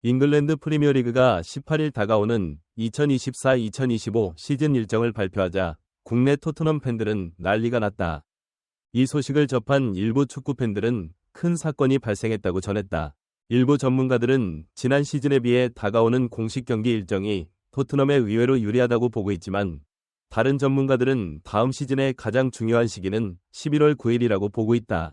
잉글랜드 프리미어리그가 18일 다가오는 2024-2025 시즌 일정을 발표하자 국내 토트넘 팬들은 난리가 났다. 이 소식을 접한 일부 축구 팬들은 큰 사건이 발생했다고 전했다. 일부 전문가들은 지난 시즌에 비해 다가오는 공식 경기 일정이 토트넘에 의외로 유리하다고 보고 있지만 다른 전문가들은 다음 시즌의 가장 중요한 시기는 11월 9일이라고 보고 있다.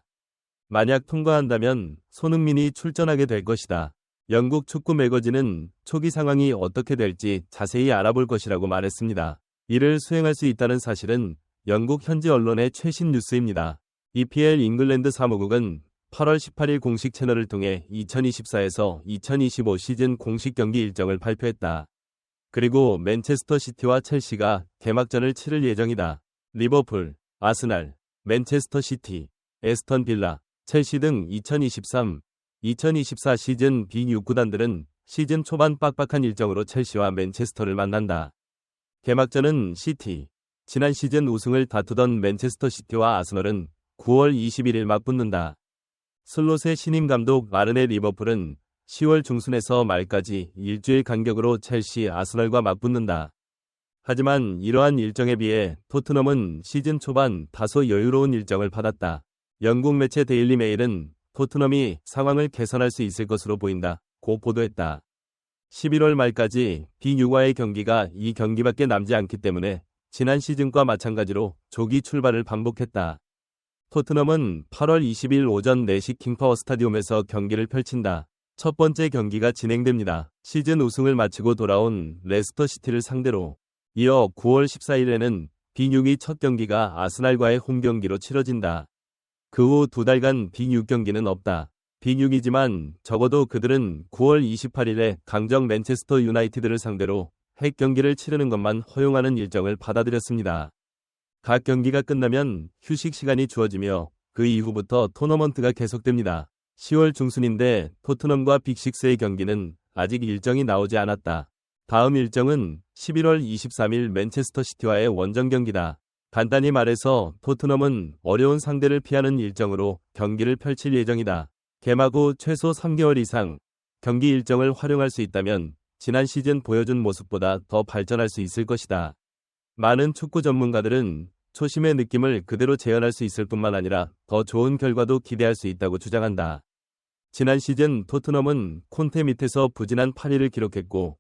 만약 통과한다면 손흥민이 출전하게 될 것이다. 영국 축구 매거진은 초기 상황이 어떻게 될지 자세히 알아볼 것이라고 말했습니다. 이를 수행할 수 있다는 사실은 영국 현지 언론의 최신 뉴스입니다. EPL 잉글랜드 사무국은 8월 18일 공식 채널을 통해 2024에서 2025 시즌 공식 경기 일정을 발표했다. 그리고 맨체스터 시티와 첼시가 개막전을 치를 예정이다. 리버풀, 아스날, 맨체스터 시티, 에스턴 빌라, 첼시 등 2023-2024 시즌 B6 구단들은 시즌 초반 빡빡한 일정으로 첼시와 맨체스터를 만난다. 개막전은 시티, 지난 시즌 우승을 다투던 맨체스터 시티와 아스널은 9월 21일 맞붙는다. 슬롯의 신임 감독 아르네 리버풀은 10월 중순에서 말까지 일주일 간격으로 첼시, 아스널과 맞붙는다. 하지만 이러한 일정에 비해 토트넘은 시즌 초반 다소 여유로운 일정을 받았다. 영국 매체 데일리 메일은 토트넘이 상황을 개선할 수 있을 것으로 보인다고 보도했다. 11월 말까지 B6와의 경기가 이 경기밖에 남지 않기 때문에 지난 시즌과 마찬가지로 조기 출발을 반복했다. 토트넘은 8월 20일 오전 4시 킹파워 스타디움에서 경기를 펼친다. 첫 번째 경기가 진행됩니다. 시즌 우승을 마치고 돌아온 레스터 시티를 상대로. 이어 9월 14일에는 B6위 첫 경기가 아스날과의 홈경기로 치러진다. 그 후 2달간 B6 경기는 없다. B6이지만 적어도 그들은 9월 28일에 강정 맨체스터 유나이티드를 상대로 핵 경기를 치르는 것만 허용하는 일정을 받아들였습니다. 각 경기가 끝나면 휴식 시간이 주어지며 그 이후부터 토너먼트가 계속됩니다. 10월 중순인데 토트넘과 빅식스의 경기는 아직 일정이 나오지 않았다. 다음 일정은 11월 23일 맨체스터 시티와의 원정 경기다. 간단히 말해서 토트넘은 어려운 상대를 피하는 일정으로 경기를 펼칠 예정이다. 개막 후 최소 3개월 이상 경기 일정을 활용할 수 있다면 지난 시즌 보여준 모습보다 더 발전할 수 있을 것이다. 많은 축구 전문가들은 초심의 느낌을 그대로 재현할 수 있을 뿐만 아니라 더 좋은 결과도 기대할 수 있다고 주장한다. 지난 시즌 토트넘은 콘테 밑에서 부진한 8위를 기록했고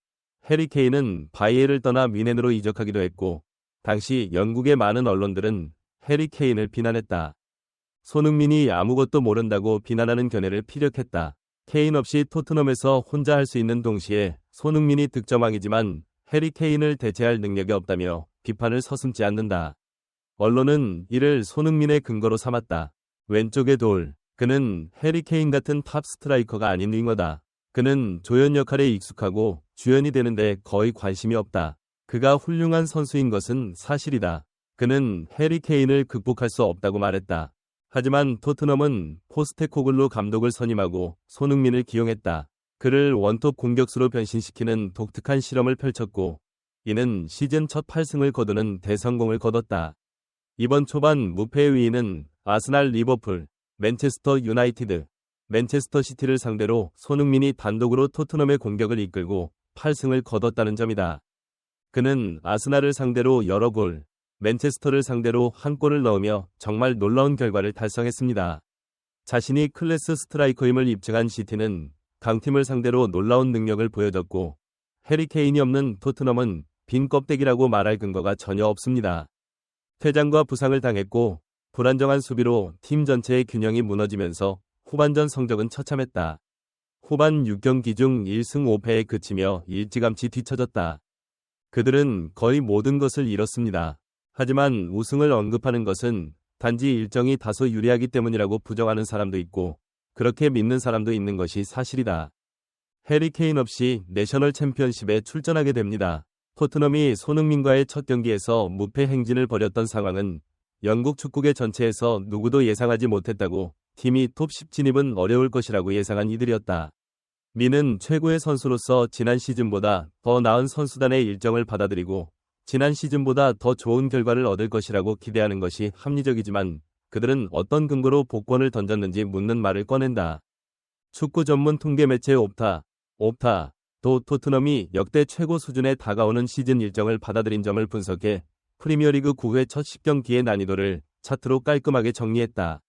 해리 케인은 바이에를 떠나 뮌헨으로 이적하기도 했고 당시 영국의 많은 언론들은 해리 케인을 비난했다. 손흥민이 아무것도 모른다고 비난하는 견해를 피력했다. 케인 없이 토트넘에서 혼자 할 수 있는 동시에 손흥민이 득점왕이지만 해리 케인을 대체할 능력이 없다며 비판을 서슴지 않는다. 언론은 이를 손흥민의 근거로 삼았다. 왼쪽의 돌. 그는 해리 케인 같은 탑 스트라이커가 아닌 윙어다. 그는 조연 역할에 익숙하고 주연이 되는데 거의 관심이 없다. 그가 훌륭한 선수인 것은 사실이다. 그는 해리 케인을 극복할 수 없다고 말했다. 하지만 토트넘은 포스테코글루 감독을 선임하고 손흥민을 기용했다. 그를 원톱 공격수로 변신시키는 독특한 실험을 펼쳤고 이는 시즌 첫 8승을 거두는 대성공을 거뒀다. 이번 초반 무패의 위인은 아스날, 리버풀, 맨체스터 유나이티드, 맨체스터 시티를 상대로 손흥민이 단독으로 토트넘의 공격을 이끌고 8승을 거뒀다는 점이다. 그는 아스날을 상대로 여러 골, 맨체스터를 상대로 한 골을 넣으며 정말 놀라운 결과를 달성했습니다. 자신이 클래스 스트라이커임을 입증한 시티는 강팀을 상대로 놀라운 능력을 보여줬고 해리 케인이 없는 토트넘은 빈 껍데기라고 말할 근거가 전혀 없습니다. 퇴장과 부상을 당했고 불안정한 수비로 팀 전체의 균형이 무너지면서 후반전 성적은 처참했다. 후반 6경기 중 1승 5패에 그치며 일찌감치 뒤처졌다. 그들은 거의 모든 것을 잃었습니다. 하지만 우승을 언급하는 것은 단지 일정이 다소 유리하기 때문이라고 부정하는 사람도 있고 그렇게 믿는 사람도 있는 것이 사실이다. 해리 케인 없이 내셔널 챔피언십에 출전하게 됩니다. 토트넘이 손흥민과의 첫 경기에서 무패 행진을 벌였던 상황은 영국 축구계 전체에서 누구도 예상하지 못했다고 팀이 톱 10 진입은 어려울 것이라고 예상한 이들이었다. 미는 최고의 선수로서 지난 시즌보다 더 나은 선수단의 일정을 받아들이고 지난 시즌보다 더 좋은 결과를 얻을 것이라고 기대하는 것이 합리적이지만 그들은 어떤 근거로 복권을 던졌는지 묻는 말을 꺼낸다. 축구 전문 통계 매체 옵타, 옵타, 도 토트넘이 역대 최고 수준에 다가오는 시즌 일정을 받아들인 점을 분석해 프리미어리그 9회 첫 10경기의 난이도를 차트로 깔끔하게 정리했다.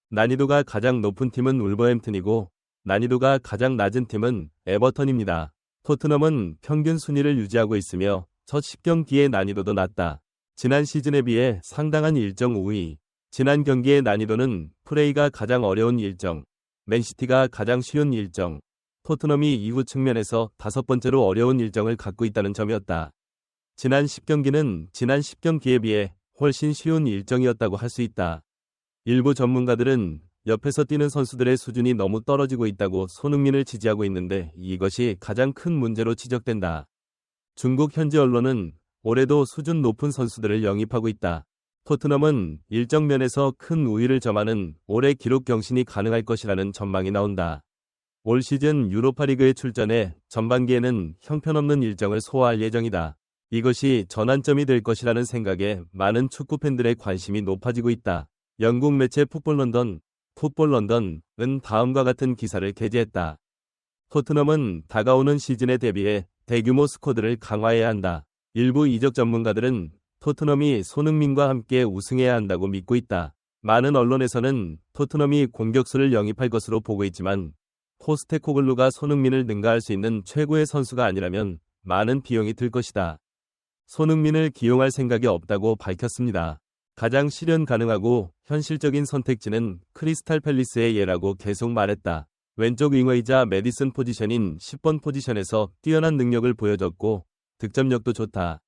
난이도가 가장 높은 팀은 울버햄튼이고 난이도가 가장 낮은 팀은 에버턴입니다. 토트넘은 평균 순위를 유지하고 있으며 첫 10경기의 난이도도 낮다. 지난 시즌에 비해 상당한 일정 우위. 지난 경기의 난이도는 프레이가 가장 어려운 일정, 맨시티가 가장 쉬운 일정, 토트넘이 이후 측면에서 5번째로 어려운 일정을 갖고 있다는 점이었다. 지난 10경기는 지난 10경기에 비해 훨씬 쉬운 일정이었다고 할 수 있다. 일부 전문가들은 옆에서 뛰는 선수들의 수준이 너무 떨어지고 있다고 손흥민을 지지하고 있는데 이것이 가장 큰 문제로 지적된다. 중국 현지 언론은 올해도 수준 높은 선수들을 영입하고 있다. 토트넘은 일정 면에서 큰 우위를 점하는 올해 기록 경신이 가능할 것이라는 전망이 나온다. 올 시즌 유로파리그에 출전해 전반기에는 형편없는 일정을 소화할 예정이다. 이것이 전환점이 될 것이라는 생각에 많은 축구 팬들의 관심이 높아지고 있다. 영국 매체 풋볼 런던은 다음과 같은 기사를 게재했다. 토트넘은 다가오는 시즌에 대비해 대규모 스쿼드를 강화해야 한다. 일부 이적 전문가들은 토트넘이 손흥민과 함께 우승해야 한다고 믿고 있다. 많은 언론에서는 토트넘이 공격수를 영입할 것으로 보고 있지만 포스테코글루가 손흥민을 능가할 수 있는 최고의 선수가 아니라면 많은 비용이 들 것이다. 손흥민을 기용할 생각이 없다고 밝혔습니다. 가장 실현 가능하고 현실적인 선택지는 크리스탈 팰리스의 예라고 계속 말했다. 왼쪽 윙어이자 메디슨 포지션인 10번 포지션에서 뛰어난 능력을 보여줬고 득점력도 좋다.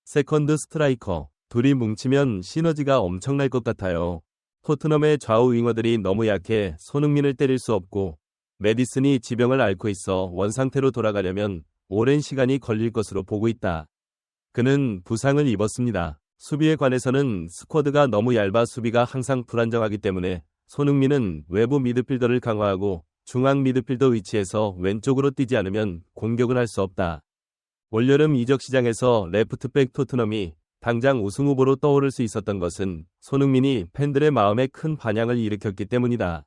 세컨드 스트라이커, 둘이 뭉치면 시너지가 엄청날 것 같아요. 토트넘의 좌우 윙어들이 너무 약해 손흥민을 때릴 수 없고 메디슨이 지병을 앓고 있어 원상태로 돌아가려면 오랜 시간이 걸릴 것으로 보고 있다. 그는 부상을 입었습니다. 수비에 관해서는 스쿼드가 너무 얇아 수비가 항상 불안정하기 때문에 손흥민은 외부 미드필더를 강화하고 중앙 미드필더 위치에서 왼쪽으로 뛰지 않으면 공격을 할 수 없다. 올여름 이적 시장에서 레프트백 토트넘이 당장 우승 후보로 떠오를 수 있었던 것은 손흥민이 팬들의 마음에 큰 반향을 일으켰기 때문이다.